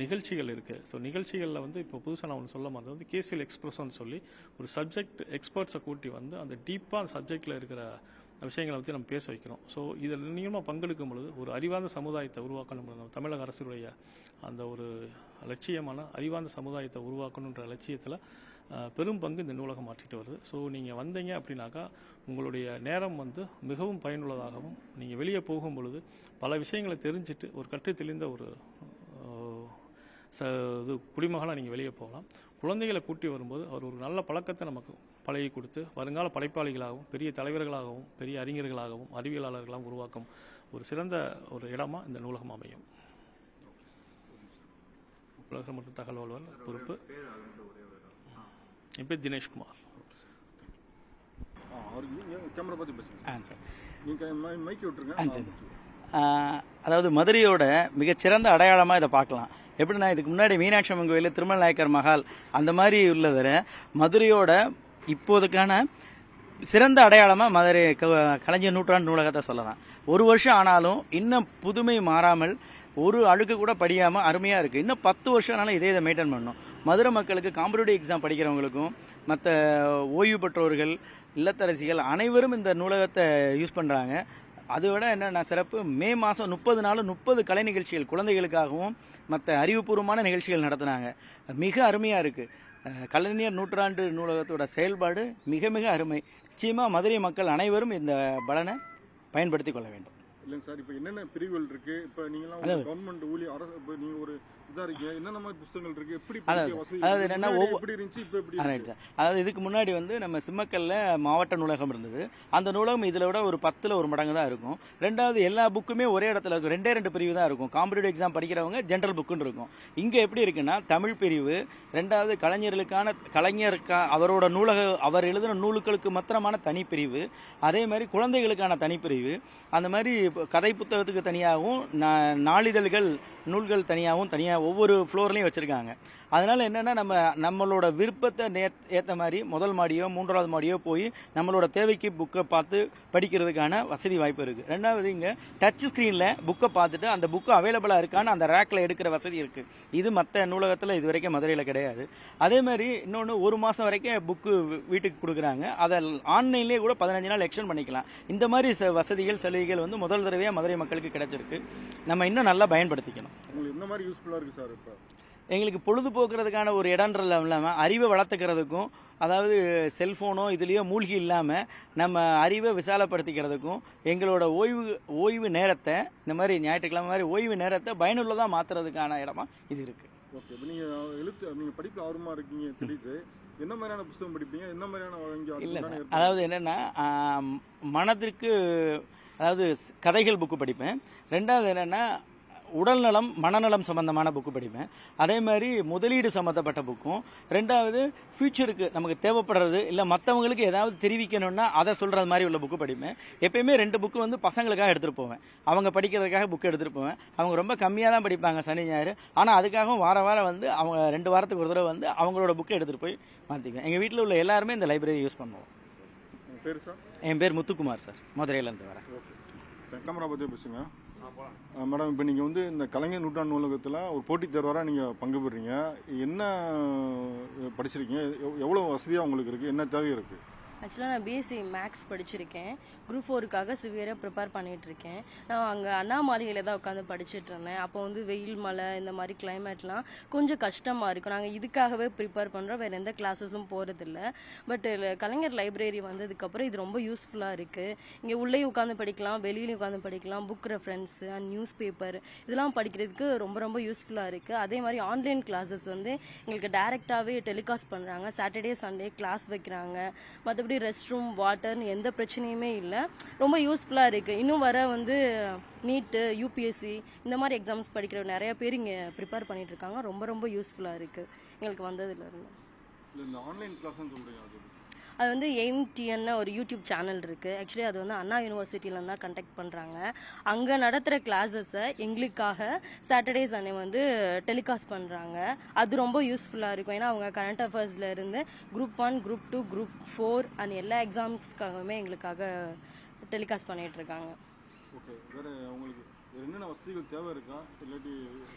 [SPEAKER 2] நிகழ்ச்சிகள் இருக்குது. ஸோ நிகழ்ச்சிகளில் வந்து இப்போ புதுசாக நான் ஒன்று சொல்ல மாதிரி வந்து கேசிஎல் எக்ஸ்பிரஸ்ன்னு சொல்லி ஒரு சப்ஜெக்ட் எக்ஸ்பர்ட்ஸை கூட்டி வந்து அந்த டீப்பாக அந்த சப்ஜெக்டில் இருக்கிற விஷயங்களை பற்றி நம்ம பேச வைக்கிறோம். ஸோ இதில் நிச்சயமாக பங்கெடுக்கும் பொழுது ஒரு அறிவார்ந்த சமுதாயத்தை உருவாக்கணும், தமிழக அரசுடைய அந்த ஒரு லட்சியமான அறிவார்ந்த சமுதாயத்தை உருவாக்கணுன்ற லட்சியத்தில் பெரும் பங்கு இந்த நூலகம் ஆற்றிட்டு வருது. ஸோ நீங்கள் வந்தீங்க அப்படின்னாக்கா உங்களுடைய நேரம் வந்து மிகவும் பயனுள்ளதாகவும், நீங்கள் வெளியே போகும் பொழுது பல விஷயங்களை தெரிஞ்சுட்டு ஒரு கற்று தெளிந்த ஒரு இது குடிமகனாக நீங்கள் வெளியே போகலாம். குழந்தைகளை கூட்டி வரும்போது அவர் ஒரு நல்ல பழக்கத்தை நமக்கு பழகி கொடுத்து வருங்கால படைப்பாளிகளாகவும், பெரிய தலைவர்களாகவும், பெரிய அறிஞர்களாகவும், அறிவியலாளர்களாகவும் உருவாக்கும் ஒரு சிறந்த ஒரு இடமா இந்த நூலகம் அமையும். உலகம் மற்றும் தகவல் பொறுப்பு என் பேர் தினேஷ்குமார்.
[SPEAKER 1] கேமரா பார்த்து பேசுங்க.
[SPEAKER 3] சார்
[SPEAKER 1] நீங்கள் மைக் விட்டுருங்க.
[SPEAKER 3] அதாவது மதுரையோட மிகச்சிறந்த அடையாளமாக இதை பார்க்கலாம். எப்படின்னா, இதுக்கு முன்னாடி மீனாட்சி அம்மன் கோயில், திருமல் நாயக்கர் மஹால் அந்த மாதிரி உள்ளதில் மதுரையோட இப்போதுக்கான சிறந்த அடையாளமாக மதுரை கலைஞர் நூற்றாண்டு நூலகத்தை சொல்லலாம். ஒரு வருஷம் ஆனாலும் இன்னும் புதுமை மாறாமல், ஒரு அழுக்கு கூட படியாமல் அருமையாக இருக்குது. இன்னும் 10 வருஷம் ஆனாலும் இதை மெயின்டைன் பண்ணணும். மதுரை மக்களுக்கு காம்படிட்டிவ் எக்ஸாம் படிக்கிறவங்களுக்கும் மற்ற ஓய்வு பெற்றோர்கள், இல்லத்தரசிகள் அனைவரும் இந்த நூலகத்தை யூஸ் பண்ணுறாங்க. அதை விட என்னென்ன சிறப்பு, மே மாதம் 30 நாள் 30 கலை நிகழ்ச்சிகள் குழந்தைகளுக்காகவும் மற்ற அறிவுபூர்வமான நிகழ்ச்சிகள் நடத்துனாங்க. மிக அருமையாக இருக்குது. கலைஞர் நூற்றாண்டு நூலகத்தோட செயல்பாடு மிக மிக அருமை. நிச்சயமாக மதுரை மக்கள் அனைவரும் இந்த பலனை பயன்படுத்தி கொள்ள வேண்டும்.
[SPEAKER 1] இல்லைங்க சார், இப்போ என்னென்ன பிரிவுகள் இருக்கு? இப்போ நீங்களாம் கவர்மெண்ட் ஊழியர், அரசு, இப்போ நீங்கள் ஒரு இதாக இருக்கீங்க, என்னென்ன மாதிரி புத்தகங்கள் இருக்கு, எப்படி
[SPEAKER 3] அதாவது என்னன்னா
[SPEAKER 1] எப்படி இருந்துச்சு, இப்போ எப்படி?
[SPEAKER 3] அதாவது இதுக்கு முன்னாடி வந்து நம்ம சிம்மக்கல்ல மாவட்ட நூலகம் இருந்தது. அந்த நூலகம் இதில் விட ஒரு 10ல் 1 மடங்கு தான் இருக்கும். ரெண்டாவது எல்லா புக்குமே ஒரே இடத்துல இருக்கும். 2 பிரிவு தான் இருக்கும். காம்படிட்டிவ் எக்ஸாம் படிக்கிறவங்க ஜென்ரல் புக்குன்னு இருக்கும். இங்கே எப்படி இருக்குன்னா, தமிழ் பிரிவு, ரெண்டாவது கலைஞர் அவரோட அவர் எழுதின நூல்களுக்கு மாத்திரமான தனிப்பிரிவு, அதே மாதிரி குழந்தைகளுக்கான தனிப்பிரிவு, அந்த மாதிரி கதை புத்தகத்துக்கு தனியாகவும், நாளிதழ்கள் நூல்கள் தனியாக ஒவ்வொரு ஃப்ளோர்லையும் வச்சுருக்காங்க. அதனால் என்னென்னா, நம்மளோட விருப்பத்தை ஏற்ற மாதிரி முதல் மாடியோ 3வது மாடியோ போய் நம்மளோட தேவைக்கு புக்கை பார்த்து படிக்கிறதுக்கான வசதி வாய்ப்பு இருக்குது. ரெண்டாவது இங்கே டச் ஸ்க்ரீனில் புக்கை பார்த்துட்டு அந்த புக்கு அவைலபிளாக இருக்கான்னு அந்த ரேக்கில் எடுக்கிற வசதி இருக்குது. இது மற்ற நூலகத்தில் இது வரைக்கும் மதுரையில் கிடையாது. அதே மாதிரி இன்னொன்று, 1 மாதம் வரைக்கும் புக்கு வீட்டுக்கு கொடுக்குறாங்க. அதை ஆன்லைன்லேயே கூட 15 நாள் எக்ஸ்டெண்ட் பண்ணிக்கலாம். இந்த மாதிரி வசதிகள், சலுகைகள் வந்து முதல் தடவையாக மதுரை மக்களுக்கு கிடைச்சிருக்கு. நம்ம இன்னும் நல்லா பயன்படுத்திக்கணும்.
[SPEAKER 1] உங்களுக்கு என்ன மாதிரி யூஸ்ஃபுல்லாக இருக்குது சார்? இப்போ
[SPEAKER 3] எங்களுக்கு பொழுதுபோக்குறதுக்கான ஒரு இடம்ன்றது இல்லாமல் அறிவை வளர்த்துக்கிறதுக்கும், அதாவது செல்ஃபோனோ இதுலேயோ மூழ்கி இல்லாமல் நம்ம அறிவை விசாலப்படுத்திக்கிறதுக்கும், எங்களோட ஓய்வு நேரத்தை, இந்த மாதிரி ஞாயிற்றுக்கிழமை மாதிரி ஓய்வு நேரத்தை பயனுள்ளதாக மாற்றுறதுக்கான இடமா இது இருக்குது.
[SPEAKER 1] ஓகே, இப்போ நீங்கள் படிப்பில் ஆர்வமாக இருக்கீங்க தெரியுது. என்ன மாதிரியான புத்தகம் படிப்பீங்க? என்ன மாதிரியான
[SPEAKER 3] இல்லை, அதாவது என்னென்னா, மனதிற்கு, அதாவது கதைகள் புக்கு படிப்பேன். ரெண்டாவது என்னென்னா, உடல்நலம் மனநலம் சம்பந்தமான புக்கு படிப்பேன். அதே மாதிரி முதலீடு சம்மந்தப்பட்ட புக்கும். ரெண்டாவது ஃபியூச்சருக்கு நமக்கு தேவைப்படுறது, இல்லை மற்றவங்களுக்கு ஏதாவது தெரிவிக்கணும்னா அதை சொல்கிறது மாதிரி உள்ள புக்கு படிப்பேன். எப்பயுமே 2 புக்கு வந்து பசங்களுக்காக எடுத்துகிட்டு போவேன். அவங்க படிக்கிறதுக்காக புக்கு எடுத்துகிட்டு போவேன். அவங்க ரொம்ப கம்மியாக தான் படிப்பாங்க சனி ஞாயிறு. ஆனால் அதுக்காகவும் வாரம் வந்து அவங்க 2 வாரத்துக்கு ஒரு தடவை வந்து அவங்களோட புக்கை எடுத்துகிட்டு போய் மாற்றிக்குவேன். எங்கள் வீட்டில் உள்ள எல்லாருமே இந்த லைப்ரரி யூஸ் பண்ணுவோம்.
[SPEAKER 1] பேர் சார்?
[SPEAKER 3] என் பேர் முத்துக்குமார் சார், மதுரையிலேருந்து வரேன்.
[SPEAKER 1] ஓகே, கேமரா பற்றி பேசுங்க. மேடம், இப்போ நீங்கள் வந்து இந்த கலைஞர் நூற்றாண்டு நூலகத்தில் ஒரு போட்டித் தேர்வராக நீங்கள் பங்கு பெறுறீங்க. என்ன படிச்சிருக்கீங்க? எவ்வளோ வசதியாக உங்களுக்கு இருக்குது? என்ன தேவை இருக்குது?
[SPEAKER 4] ஆக்சுவலாக நான் பிஎஸ்சி மேக்ஸ் படிச்சிருக்கேன். குரூப் 4க்காக சிவியராக ப்ரிப்பேர் பண்ணிகிட்ருக்கேன். நான் அங்கே அண்ணா மாளிகையில் தான் உட்காந்து படிச்சுட்டு இருந்தேன். அப்போ வந்து வெயில், மழை, இந்த மாதிரி கிளைமேட்லாம் கொஞ்சம் கஷ்டமாக இருக்கும். நாங்கள் இதுக்காகவே ப்ரிப்பேர் பண்ணுறோம். வேறு எந்த கிளாஸஸும் போகிறதில்ல. பட் கலைஞர் லைப்ரரி வந்ததுக்கப்புறம் இது ரொம்ப யூஸ்ஃபுல்லாக இருக்குது. இங்கே உள்ளேயும் உட்காந்து படிக்கலாம், வெளியிலையும் உட்காந்து படிக்கலாம். Book reference and news paper இதெல்லாம் படிக்கிறதுக்கு ரொம்ப ரொம்ப யூஸ்ஃபுல்லாக இருக்குது. அதே மாதிரி ஆன்லைன் கிளாஸஸ் வந்து எங்களுக்கு டைரெக்டாகவே டெலிகாஸ்ட் பண்ணுறாங்க. சாட்டர்டே சண்டே கிளாஸ் வைக்கிறாங்க. மற்றபடி ரெஸ்ட் ரூம், வாட்டர்னு எந்த பிரச்சனையுமே இல்லை. ரொம்ப யூஸ்ஃபுல்லாக இருக்குது. இன்னும் வர வந்து நீட்டு, யூபிஎஸ்சி இந்த மாதிரி எக்ஸாம்ஸ் படிக்கிற நிறைய பேர் இங்கே ப்ரிப்பேர் பண்ணிட்டு இருக்காங்க. ரொம்ப ரொம்ப யூஸ்ஃபுல்லாக இருக்குது எங்களுக்கு வந்ததுலேருந்து.
[SPEAKER 1] இந்த ஆன்லைன் கிளாஸ்னு சொல்கிறீங்க,
[SPEAKER 4] அது வந்து எய்ம்டிஎன்னு ஒரு யூடியூப் சேனல் இருக்குது. ஆக்சுவலி அது வந்து அண்ணா யூனிவர்சிட்டியில தான் கண்டக்ட் பண்ணுறாங்க. அங்கே நடத்துகிற கிளாஸஸை எங்களுக்காக சாட்டர்டே சண்டே வந்து டெலிகாஸ்ட் பண்ணுறாங்க. அது ரொம்ப யூஸ்ஃபுல்லாக இருக்கும். ஏன்னா அவங்க கரண்ட் அஃபேர்ஸில் இருந்து குரூப் 1, குரூப் 2, குரூப் 4 அண்ட் எல்லா எக்ஸாம்ஸ்க்காகவுமே எங்களுக்காக டெலிகாஸ்ட் பண்ணிகிட்ருக்காங்க.
[SPEAKER 1] ஓகே, வேறு உங்களுக்கு என்னென்ன வசதிகள் தேவை இருக்கா?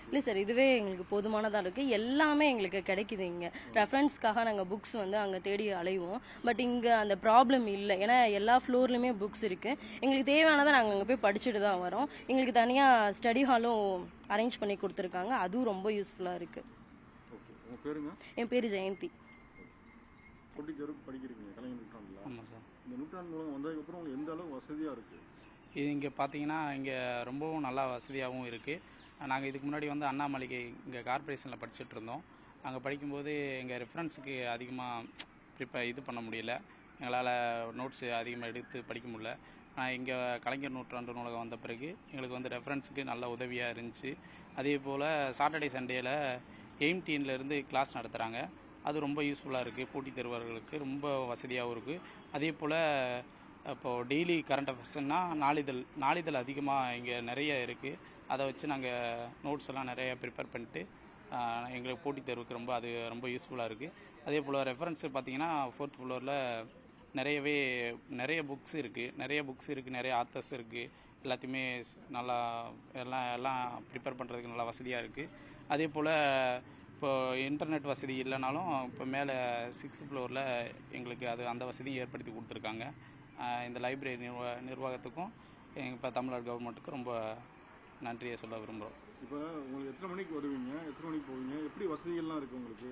[SPEAKER 4] இல்லை சார், இதுவே எங்களுக்கு போதுமானதாக இருக்குது. எல்லாமே எங்களுக்கு கிடைக்குது. இங்கே ரெஃபரன்ஸ்க்காக நாங்கள் புக்ஸ் வந்து அங்கே தேடி அலைவோம். பட் இங்கே அந்த ப்ராப்ளம் இல்லை. ஏன்னா எல்லா ஃப்ளோர்லையுமே புக்ஸ் இருக்குது. எங்களுக்கு தேவையானதை நாங்கள் அங்கே போய் படிச்சுட்டு தான் வரோம். எங்களுக்கு தனியாக ஸ்டடி ஹாலும் அரேஞ்ச் பண்ணி கொடுத்துருக்காங்க. அதுவும் ரொம்ப யூஸ்ஃபுல்லாக இருக்குது.
[SPEAKER 1] ஓகே, உங்கள் பேருங்க?
[SPEAKER 4] என் பேர் ஜெயந்தி.
[SPEAKER 1] போட்டித் தேர்வுக்கு படிக்கிறீங்க கலைஞர் நூற்றாண்டில்.
[SPEAKER 2] ஆமாம் சார்.
[SPEAKER 1] இந்த நூற்றாண்டு நூலகம் வந்ததுக்கப்புறம் உங்களுக்கு எந்த அளவு வசதியாக இருக்குது?
[SPEAKER 2] இது இங்கே பார்த்தீங்கன்னா இங்கே ரொம்பவும் நல்லா வசதியாகவும் இருக்குது. நாங்கள் இதுக்கு முன்னாடி வந்து அண்ணா மாளிகை இங்கே கார்ப்பரேஷனில் படிச்சுட்டு இருந்தோம். அங்கே படிக்கும்போது எங்கள் ரெஃபரன்ஸுக்கு அதிகமாக இது பண்ண முடியல, எங்களால் நோட்ஸ் அதிகமாக எடுத்து படிக்க முடியல. இங்கே கலைஞர் நூற்றாண்டு நூலகம் வந்த பிறகு எங்களுக்கு வந்து ரெஃபரன்ஸுக்கு நல்ல உதவியாக இருந்துச்சு. அதே போல் சாட்டர்டே சண்டேயில் எய்ம்டின்லேருந்து கிளாஸ் நடத்துகிறாங்க, அது ரொம்ப யூஸ்ஃபுல்லாக இருக்குது. போட்டித் தேர்வர்களுக்கு ரொம்ப வசதியாகவும் இருக்குது. அதே போல் இப்போது டெய்லி கரண்ட் அஃபேர்ஸ்னால் நாளிதழ் அதிகமாக இங்கே நிறைய இருக்குது. அதை வச்சு நாங்கள் நோட்ஸ் எல்லாம் நிறைய ப்ரிப்பேர் பண்ணிட்டு எங்களுக்கு போட்டித் தேர்வுக்கு அது ரொம்ப யூஸ்ஃபுல்லாக இருக்குது. அதே போல் ரெஃபரன்ஸு பார்த்திங்கன்னா 4th ஃப்ளோரில் நிறைய புக்ஸ் இருக்குது, நிறைய ஆத்தர்ஸ் இருக்குது. எல்லாத்தையுமே நல்லா எல்லாம் ப்ரிப்பேர் பண்ணுறதுக்கு நல்லா வசதியாக இருக்குது. அதே போல் இப்போது இன்டர்நெட் வசதி இல்லைனாலும் இப்போ மேலே 6th ஃப்ளோரில் எங்களுக்கு அந்த வசதியும் ஏற்படுத்தி கொடுத்துருக்காங்க. இந்த லைப்ரரி நிர்வாகத்துக்கும் இப்போ தமிழ்நாடு கவர்மெண்ட்டுக்கும் ரொம்ப நன்றியை சொல்ல விரும்புகிறோம்.
[SPEAKER 1] இப்போ உங்களுக்கு எத்தனை மணிக்கு வருவீங்க, எத்தனை மணிக்கு போவீங்க, எப்படி வசதிகள்லாம் இருக்குது உங்களுக்கு?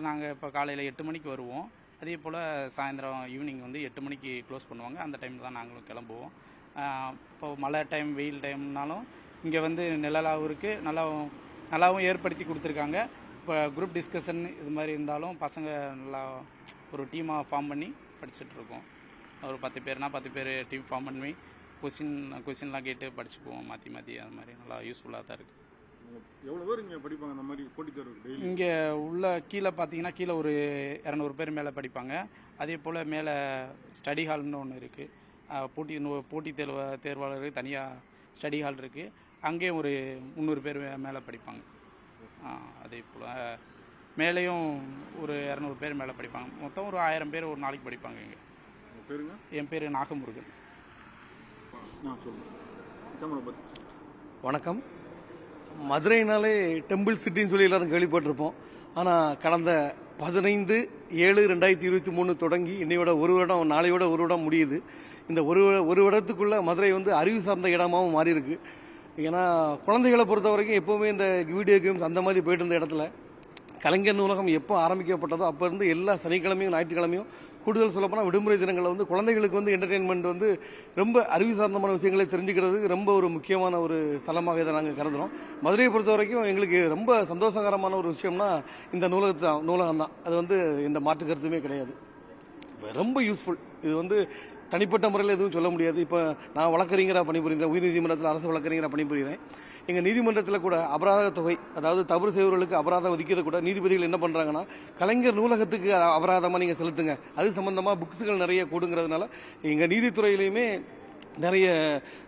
[SPEAKER 2] நாங்கள் இப்போ காலையில் 8 மணிக்கு வருவோம். அதே போல் சாயந்தரம் ஈவினிங் வந்து 8 மணிக்கு க்ளோஸ் பண்ணுவாங்க. அந்த டைமில் தான் நாங்களும் கிளம்புவோம். இப்போ மழை டைம் வெயில் டைம்னாலும் இங்கே வந்து நிழலாகவும் இருக்குது, நல்லாவும் ஏற்படுத்தி கொடுத்துருக்காங்க. இப்போ குரூப் டிஸ்கஷன் இது மாதிரி இருந்தாலும் பசங்க நல்லா ஒரு டீமாக ஃபார்ம் பண்ணி படிச்சுட்ருக்கோம். ஒரு 10 பேர்னா 10 பேர் டீம் ஃபார்ம் பண்ணி கொஸ்டின்லாம் கேட்டு படிச்சுக்குவோம் மாற்றி அது மாதிரி நல்லா யூஸ்ஃபுல்லாக தான் இருக்குது.
[SPEAKER 1] எவ்வளோ பேர் இங்கே படிப்பாங்க அந்த மாதிரி போட்டித் தேர்வு?
[SPEAKER 2] இங்கே உள்ள கீழே பார்த்தீங்கன்னா கீழே ஒரு 200 பேர் மேலே படிப்பாங்க. அதே போல் மேலே ஸ்டடி ஹால்னு ஒன்று இருக்குது. போட்டித் தேர்வாளருக்கு தனியாக ஸ்டடி ஹால் இருக்குது. அங்கேயும் ஒரு 300 பேர் மேலே படிப்பாங்க. அதே போல் மேலேயும் ஒரு 200 பேர் மேலே படிப்பாங்க. மொத்தம் ஒரு 1000 பேர் ஒரு நாளைக்கு படிப்பாங்க இங்கே.
[SPEAKER 1] பேருங்க?
[SPEAKER 2] என் பேர் நாகமுருகன்.
[SPEAKER 5] வணக்கம். மதுரைனாலே டெம்பிள் சிட்டின்னு சொல்லி எல்லாரும் கேள்விப்பட்டிருப்போம். ஆனால் கடந்த 15/7/2023 தொடங்கி இன்னையோட ஒரு வருடம், நாளையோட ஒரு வருடம் முடியுது. இந்த ஒரு வருடத்துக்குள்ள மதுரை வந்து அறிவு சார்ந்த இடமாவும் மாறி இருக்கு. ஏன்னா குழந்தைகளை பொறுத்த வரைக்கும் எப்போவுமே இந்த வீடியோ கேம்ஸ் அந்த மாதிரி போயிட்டு இருந்த இடத்துல கலைஞர் நூலகம் எப்போ ஆரம்பிக்கப்பட்டதோ அப்போ இருந்து எல்லா சனிக்கிழமையும் ஞாயிற்றுக்கிழமையும் கூடுதல் சொல்லப்போனால் விடுமுறை தினங்களில் வந்து குழந்தைகளுக்கு வந்து என்டர்டெயின்மெண்ட் வந்து ரொம்ப அறிவு சார்ந்தமான விஷயங்களை தெரிஞ்சுக்கிறதுக்கு ரொம்ப ஒரு முக்கியமான ஒரு ஸ்தலமாக இதை நாங்கள் கருதுகிறோம். மதுரையை பொறுத்த வரைக்கும் எங்களுக்கு ரொம்ப சந்தோஷகரமான ஒரு விஷயம்னா இந்த நூலகம் தான். அது வந்து எந்த மாற்று கருத்துமே கிடையாது. ரொம்ப யூஸ்ஃபுல். இது வந்து தனிப்பட்ட முறையில் எதுவும் சொல்ல முடியாது. இப்போ நான் வழக்கறிஞராக பணிபுரிகிறேன், உயர்நீதிமன்றத்தில் அரசு வழக்கறிஞராக பணிபுரிகிறேன். எங்கள் நீதிமன்றத்தில் கூட அபராத தொகை, அதாவது தவறு செய்வர்களுக்கு அபராதம் விதிக்கிறத கூட நீதிபதிகள் என்ன பண்ணுறாங்கன்னா, கலைஞர் நூலகத்துக்கு அபராதமாக நீங்கள் செலுத்துங்க, அது சம்பந்தமாக புக்ஸுகள் நிறைய கூடுங்கிறதுனால எங்கள் நீதித்துறையிலையுமே நிறைய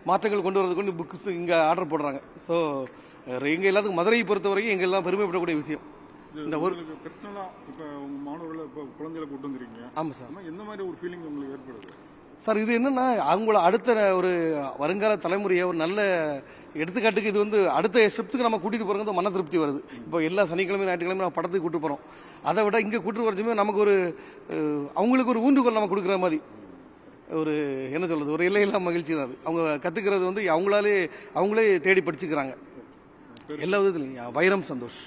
[SPEAKER 5] மாற்றங்கள் கொண்டு வரது கொண்டு புக்ஸ் இங்கே ஆர்டர் போடுறாங்க. ஸோ எங்கள் எல்லாத்துக்கும் மதுரையை பொறுத்த வரைக்கும் எங்கள் எல்லாம் பெருமைப்படக்கூடிய விஷயம்.
[SPEAKER 1] இந்த ஒரு பர்சனலாக இப்போ உங்கள் மாணவர்களை இப்போ குழந்தைகளை கூட்டு வந்துருக்கீங்க.
[SPEAKER 5] ஆமாம் சார்.
[SPEAKER 1] எந்த மாதிரி ஒரு ஃபீலிங் உங்களுக்கு ஏற்படுது
[SPEAKER 5] சார்? இது என்னன்னா அவங்கள அடுத்த ஒரு வருங்கால தலைமுறையை ஒரு நல்ல எடுத்துக்காட்டுக்கு இது வந்து அடுத்த ஸ்டெப்ஸுக்கு நம்ம கூட்டிட்டு போறது மன திருப்தி வருது. இப்போ எல்லா சனிக்கிழமை ஞாயிற்றுக்கிழமை நம்ம படத்துக்கு கூட்டு போறோம். அதை விட இங்கே கூட்டு வரச்சுமே நமக்கு ஒரு அவங்களுக்கு ஒரு ஊண்டுகோல் நம்ம கொடுக்குற மாதிரி ஒரு என்ன சொல்றது, ஒரு எல்லையில்லா மகிழ்ச்சி தான் அது. அவங்க கத்துக்கிறது வந்து அவங்களே தேடி படிச்சுக்கிறாங்க எல்லா விதத்துலையும். வைரம் சந்தோஷ்.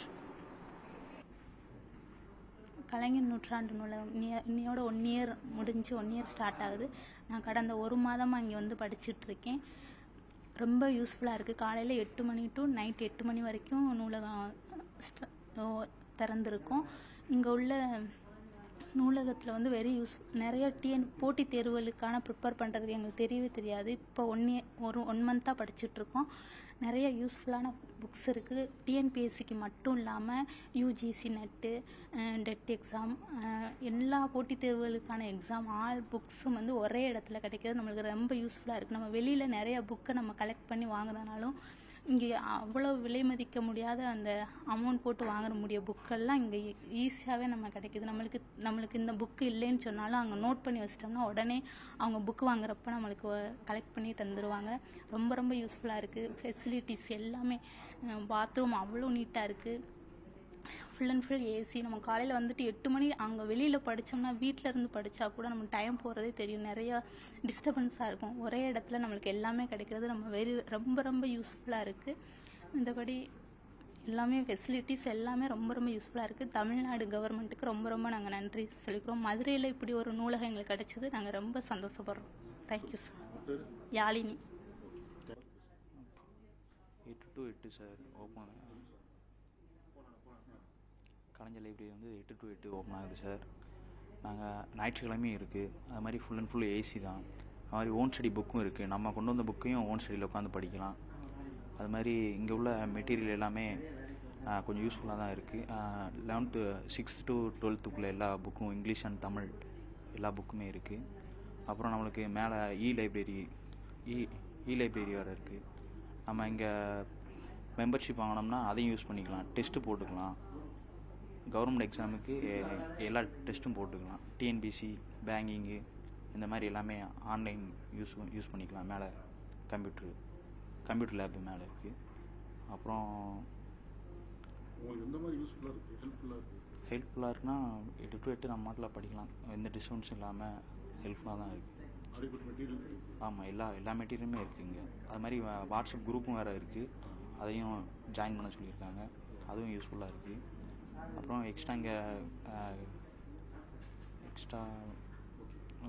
[SPEAKER 6] கலைஞர் நூற்றாண்டு நூலகம் இன்னையோட 1 இயர் முடிஞ்சு 1 இயர் ஸ்டார்ட் ஆகுது. நான் கடந்த 1 மாதமாக இங்கே வந்து படிச்சுட்ருக்கேன். ரொம்ப யூஸ்ஃபுல்லாக இருக்குது. காலையில் 8 மணி டு நைட் 8 மணி வரைக்கும் நூலகம் திறந்துருக்கும். இங்கே உள்ள நூலகத்தில் வந்து வெரி நிறைய போட்டித் தேர்வுகளுக்கான ப்ரிப்பேர் பண்ணுறதுக்கு எங்களுக்கு தெரியவே தெரியாது. இப்போ 1 மந்த்தாக படிச்சுட்ருக்கோம். நிறைய யூஸ்ஃபுல்லான புக்ஸ் இருக்குது. டிஎன்பிஎஸ்சிக்கு மட்டும் இல்லாமல் யூஜிசி நெட்டு, டெட் எக்ஸாம், எல்லா போட்டித் தேர்வுகளுக்கான எக்ஸாம் ஆல் புக்ஸும் வந்து ஒரே இடத்துல கிடைக்கிறது நம்மளுக்கு ரொம்ப யூஸ்ஃபுல்லாக இருக்குது. நம்ம வெளியில் நிறைய புக்கை நம்ம கலெக்ட் பண்ணி வாங்குறதுனாலும் இங்கே அவ்வளோ விலை மதிக்க முடியாத அந்த அமௌண்ட் போட்டு வாங்க புக்கெல்லாம் இங்கே ஈஸியாகவே நம்ம கிடைக்கிது. நம்மளுக்கு இந்த புக்கு இல்லைன்னு சொன்னாலும் அங்கே நோட் பண்ணி வச்சிட்டோம்னா உடனே அவங்க புக்கு வாங்குறப்ப நம்மளுக்கு கலெக்ட் பண்ணி தந்துடுவாங்க. ரொம்ப ரொம்ப யூஸ்ஃபுல்லாக இருக்குது. ஃபெசிலிட்டிஸ் எல்லாமே, பாத்ரூம் அவ்வளோ நீட்டாக இருக்குது. Full and full AC. நம்ம காலையில் வந்துட்டு 8 மணி அங்கே வெளியில் படித்தோம்னா வீட்டில் இருந்து படித்தா கூட நம்ம டைம் போகிறதே தெரியும். நிறையா டிஸ்டர்பன்ஸாக இருக்கும். ஒரே இடத்துல நம்மளுக்கு எல்லாமே கிடைக்கிறது ரொம்ப ரொம்ப யூஸ்ஃபுல்லாக இருக்குது. இந்தபடி எல்லாமே ஃபெசிலிட்டிஸ் எல்லாமே ரொம்ப ரொம்ப யூஸ்ஃபுல்லாக இருக்குது. தமிழ்நாடு கவர்மெண்ட்டுக்கு ரொம்ப ரொம்ப நாங்கள் நன்றி சொல்லிக்கிறோம். மதுரையில் இப்படி ஒரு நூலகம் எங்களுக்கு கிடைச்சது நாங்கள் ரொம்ப சந்தோஷப்படுறோம். Thank you sir. Yazhini.
[SPEAKER 7] 8 to 8 sir open. Kalaignar library வந்து 8 to 8 ஓப்பன் ஆகுது சார். நாங்கள் ஞாயிற்றுக்கிழமையும் இருக்குது. அது மாதிரி ஃபுல் அண்ட் ஃபுல் ஏசி தான். அது மாதிரி ஓன் ஸ்டடி புக்கும் இருக்குது. நம்ம கொண்டு வந்த புக்கையும் ஓன் ஸ்டடியில் உட்காந்து படிக்கலாம். அது மாதிரி இங்கே உள்ள மெட்டீரியல் எல்லாமே கொஞ்சம் யூஸ்ஃபுல்லாக தான் இருக்குது. 11th 6th to 12th எல்லா புக்கும் இங்கிலீஷ் அண்ட் தமிழ் எல்லா புக்குமே இருக்குது. அப்புறம் நம்மளுக்கு மேலே லைப்ரரி வேறு இருக்குது. நம்ம இங்கே மெம்பர்ஷிப் வாங்கினோம்னா அதையும் யூஸ் பண்ணிக்கலாம். டெஸ்ட்டு போட்டுக்கலாம். கவர்மெண்ட் எக்ஸாமுக்கு எல்லா டெஸ்ட்டும் போட்டுக்கலாம். டிஎன்பிசி, பேங்கிங்கு இந்த மாதிரி எல்லாமே ஆன்லைன் யூஸ் பண்ணிக்கலாம். மேலே கம்ப்யூட்டர் லேபு மேலே இருக்குது. அப்புறம் ஹெல்ப்ஃபுல்லாக இருக்குன்னா 8 to 8 நம்ம மாட்டில் படிக்கலாம். எந்த டிஸ்டன்ஸும் இல்லாமல் ஹெல்ப்ஃபுல்லாக தான் இருக்குது. ஆமாம், எல்லா மெட்டீரியலுமே இருக்குங்க. அது மாதிரி வாட்ஸ்அப் குரூப்பும் வேறு இருக்குது. அதையும் ஜாயின் பண்ண சொல்லியிருக்காங்க. அதுவும் யூஸ்ஃபுல்லாக இருக்குது. அப்புறம் எக்ஸ்ட்ரா